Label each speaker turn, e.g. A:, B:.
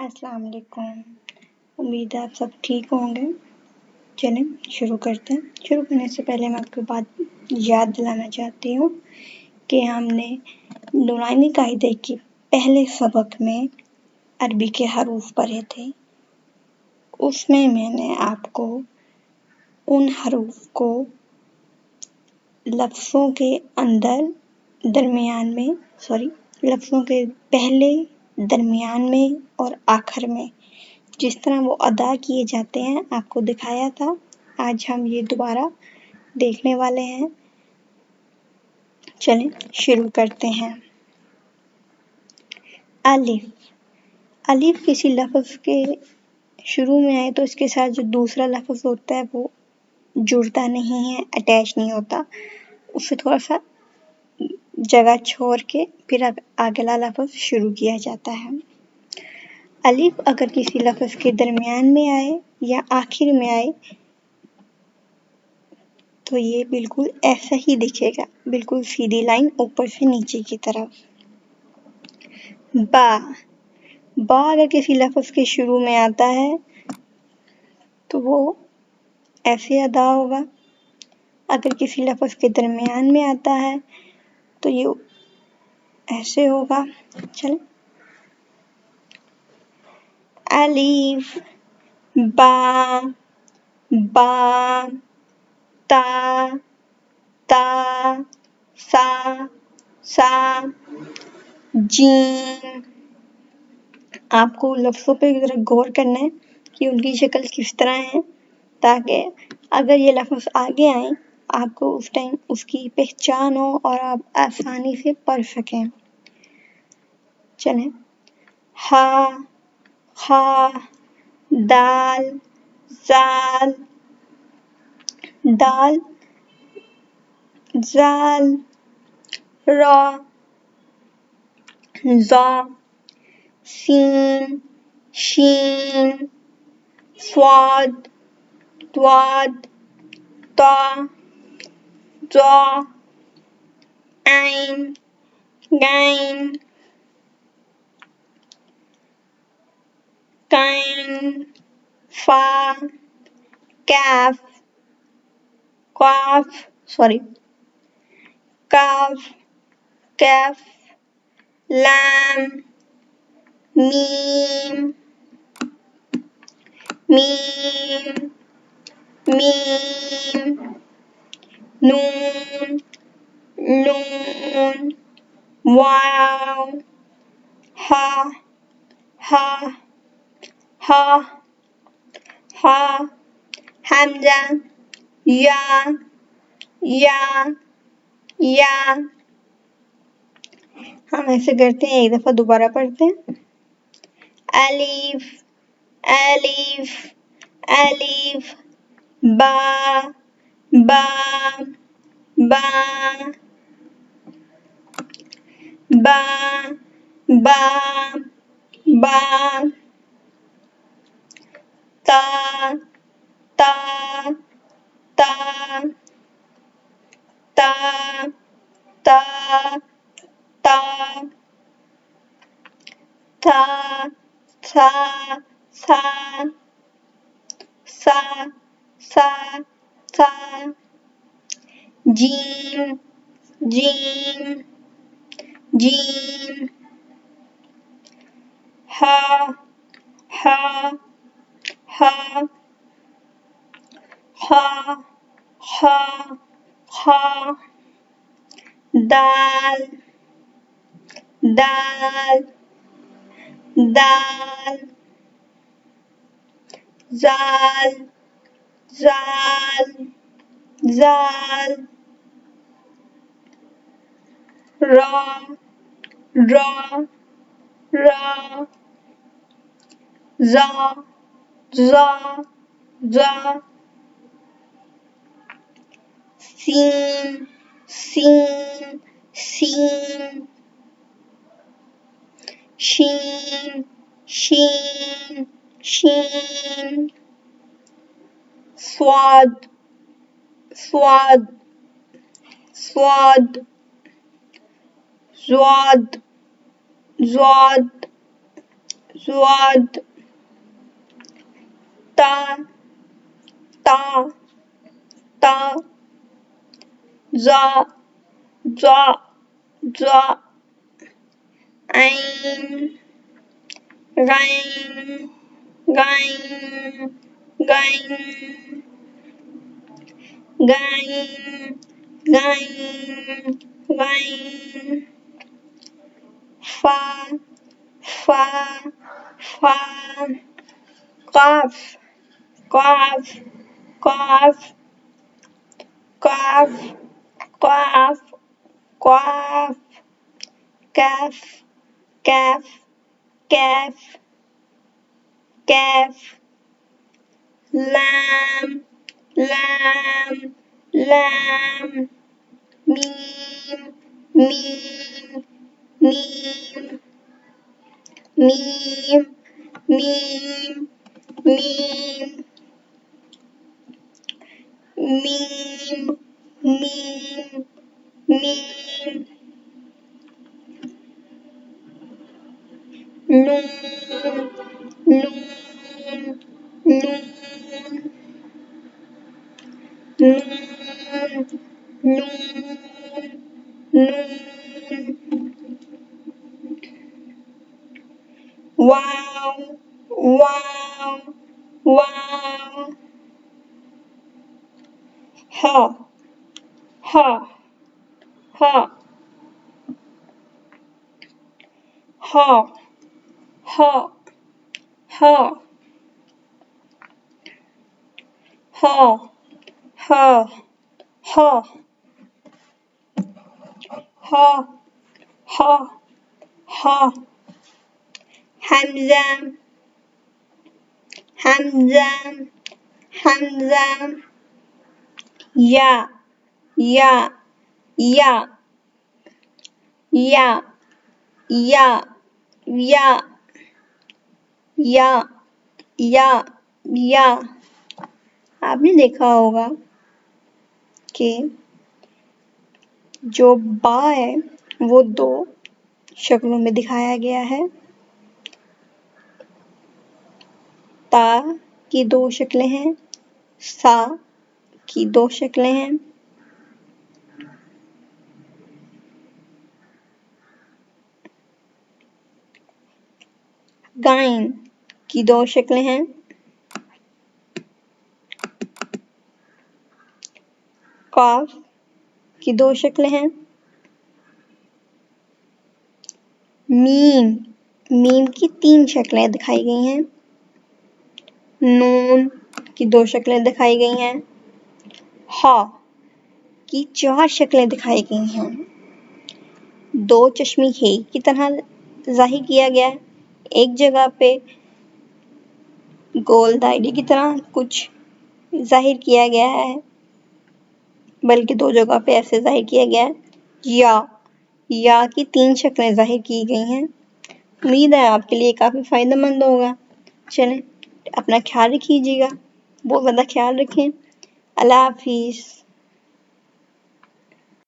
A: अस्सलाम वालेकुम। उम्मीद है आप सब ठीक होंगे। चलें शुरू करते हैं। शुरू करने से पहले मैं आपको बात याद दिलाना चाहती हूँ कि हमने नूरानी कायदे के पहले सबक में अरबी के हरूफ पढ़े थे। उसमें मैंने आपको उन हरूफ को लफ्ज़ों के अंदर दरमियान में लफ्ज़ों के पहले, दरमियान में और आखिर में जिस तरह वो अदा किए जाते हैं आपको दिखाया था। आज हम ये दोबारा देखने वाले हैं। चलें शुरू करते हैं। अलिफ। अलिफ किसी लफ्ज़ के शुरू में आए तो इसके साथ जो दूसरा लफ्ज़ होता है वो जुड़ता नहीं है, अटैच नहीं होता। उससे थोड़ा सा जगह छोड़ के फिर अगला लफ्ज़ शुरू किया जाता है। अलिफ अगर किसी लफ्ज़ के दरमियान में आए या आखिर में आए तो ये बिल्कुल ऐसा ही दिखेगा, बिल्कुल सीधी लाइन ऊपर से नीचे की तरफ। बा। बा अगर किसी लफ्ज़ के शुरू में आता है तो वो ऐसे अदा होगा। अगर किसी लफ्ज़ के दरमियान में आता है तो ये ऐसे होगा। चलें। अलीफ, बा, बा, ता, ता, सा, जीम। आपको लफ्ज़ों पे ज़रा गौर करना है कि उनकी शक्ल किस तरह है, ताकि अगर ये लफ्ज़ आगे आए आपको उस टाइम उसकी पहचान हो और आप आसानी से पढ़ सकें। चलें। हा, खा, दाल, ज़ाल, दाल, ज़ाल, रा, ज़ा, सीन, शीन, स्वाद, द्वाद, ता, ज़ा, ऐन, गैन, कैन, फा, कैफ, काफ, कैफ, लाम, मीम, मीम, मीम, नून, नून, वाव, हा, हा, हा, हा, हमजा, या, या। हम ऐसे करते हैं, एक दफ़ा दोबारा पढ़ते हैं। अलीफ, अलीफ, अलीफ, बा, बा, बा, बा, बा, बा, ता, ता, ता, ता, ता, ता, था, सा, सा, जीम, जीम, जीम, हा, हा, हा, हा, हा, हा, दाल, दाल, दाल, ज़ाल, ज़ाल, ज़ाल, रा, रा, रा, ज़ा, ज़ा, ज़ा, सीन, सीन, सीन, शीन, शीन, शीन, स्वाद, स्वाद, स्वाद, ज़्वाद, ज़्वाद, ज़ाद ता ता ता ज़ा ज़ा ज़ा ऐन गैन गैन गैन गैन गैन गैन फा फा फा काफ काफ काफ काफ काफ काफ कैफ कैफ कैफ कैफ लैम लैम लैम मीम मीम मीम मीम मीम मीम मीम मीम मीम नून नून नून नून नून नून वाव वाव वाव हा हा हा हा ha ha ha ha ha ha ha ha hamza hamza hamza ya ya ya ya ya ya या या या आपने देखा होगा कि जो बा है वो दो शक्लों में दिखाया गया है। ता की दो शक्लें हैं, सा की दो शक्लें हैं, गाइन की दो शक्लें हैं, काफ की दो शक्लें हैं, मीम मीम की तीन शक्लें दिखाई गई हैं, नून की दो शक्लें दिखाई गई हैं, हा की चार शक्लें दिखाई गई हैं। दो चश्मी हे की तरह जाहिर किया गया है, एक जगह पे गोल दायरे की तरह कुछ जाहिर किया गया है, बल्कि दो जगह पे ऐसे जाहिर किया गया है। या की तीन शक्लें जाहिर की गई हैं। उम्मीद है आपके लिए काफ़ी फ़ायदेमंद होगा। चलें, अपना ख्याल रखिएगा, बहुत ज़्यादा ख्याल रखें। अल्लाह हाफिज़।